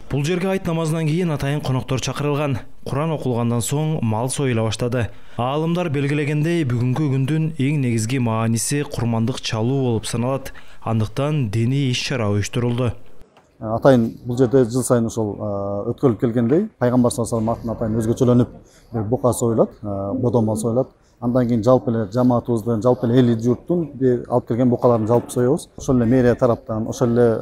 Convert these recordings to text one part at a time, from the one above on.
Бул жерге айт намазынан кийин атайын коноктор чакырылган. Куран окулгандан соң мал союла баштады. Аалымдар белгилегендей, бүгүнкү күндүн эң негизги мааниси курмандык чалуу болуп саналат. Андыктан диний иш-чара уюштурулду. Атайын бул жерде жыл сайын ошол өткөрүлүп келгендей, пайгамбар саллаллаху алейхи ва саллям атайын өзгөчөлөнүп бир бука союлат, бодомал союлат. Андан кийин жалпы эле жамаатыбыздын, жалпы эле эл журттун алып келген букаларын жалпы соебуз. Ошол эле мэрия тараптан, ошол эле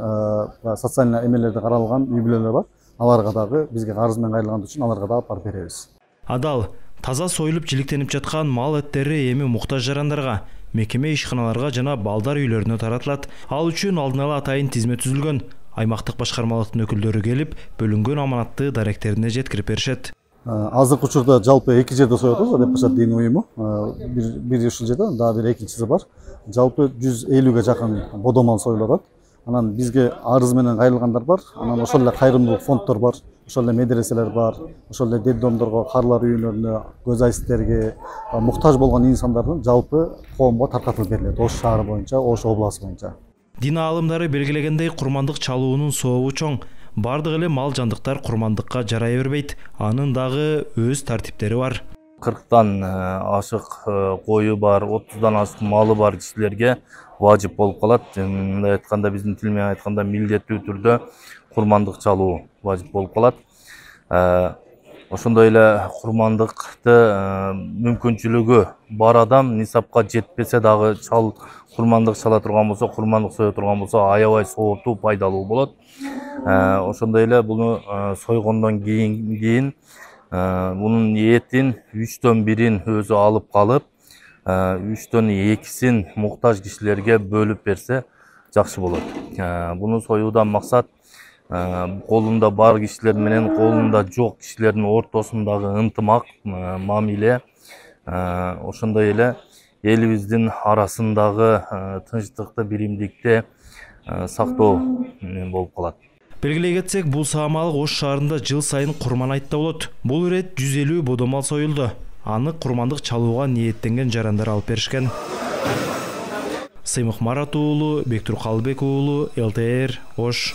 социалдык эмелерде каралган үй бүлөлөр бар. Аларга дагы бизге карыз менен кайрылган үчүн аларга дагы барып беребиз. Адал таза союлуп жиликтенип жаткан мал эттери эми муктаж жарандарга, мекеме ишканаларга жана балдар үйлөрүнө таратылат. Ал үчүн алдын ала атайын тизме түзүлгөн. Аймактык башкармалыктын өкүлдөрү келип, бөлүнгөн аманатты даректерине жеткирип беришет. Азыркы учурда жалпы эки жерде союп атабыз, деп кошот дин уюму. Бир ушул жерде, дагы бир экинчиси бар. Жалпы 150ге жакын бодомал союлуп атат. Анан бизге арыз менен кайрылгандар бар. Анан ошол эле кайрымдуулук фонддор бар. Ошол эле медреселер бар. Ошол эле детдомдорго, карлар үйлөрүнө, көз айситтерге муктаж болгон инсандардын жалпы коомго таркатылып берилет. Ош шаары боюнча, Ош областы боюнча. Дин аалымдары белгилегендей, курмандык чалуунун сообу чоң. Бардык эле мал жандыктар курмандыкка жарай бербейт. Анын дагы өз тартиптери бар. 40тан ашык кою бар, 30дан ашык малы бар кишилерге важип болуп калат. Мындай айтканда, биздин тил менен айтканда, милдеттүү түрдө курмандык чалуу важип болуп калат. Ошондой эле курмандыкты мүмкүнчүлүгү бар адам нисапка жетпесе дагы курмандык чала турган болсо, курмандык соя турган болсо, аябай сооптуу, пайдалуу болот. Ошондой эле буну сойгондон кийин bunun etин 3төн 1-ин өзү алып калып, 3төн 2син муктаж кишилерге бөлүп берсе жакшы болот. Буну союудан максат колунда бар кишилер менен колунда жок кишилердин ортосундагы ынтымак, мамиле, ошондой эле элибиздин арасындагы тынчтыкты, биримдикти сактоо болуп калат. Белгилей кетсек, бул саамалык Ош шаарында жыл сайын курман айтта болот. Бул ирет 150 бодомал союлду. Аны курмандык чалууга ниеттенген жарандар алып беришкен. Сыймык Марат уулу, Бектур Калбек уулу, ЛТР, Ош.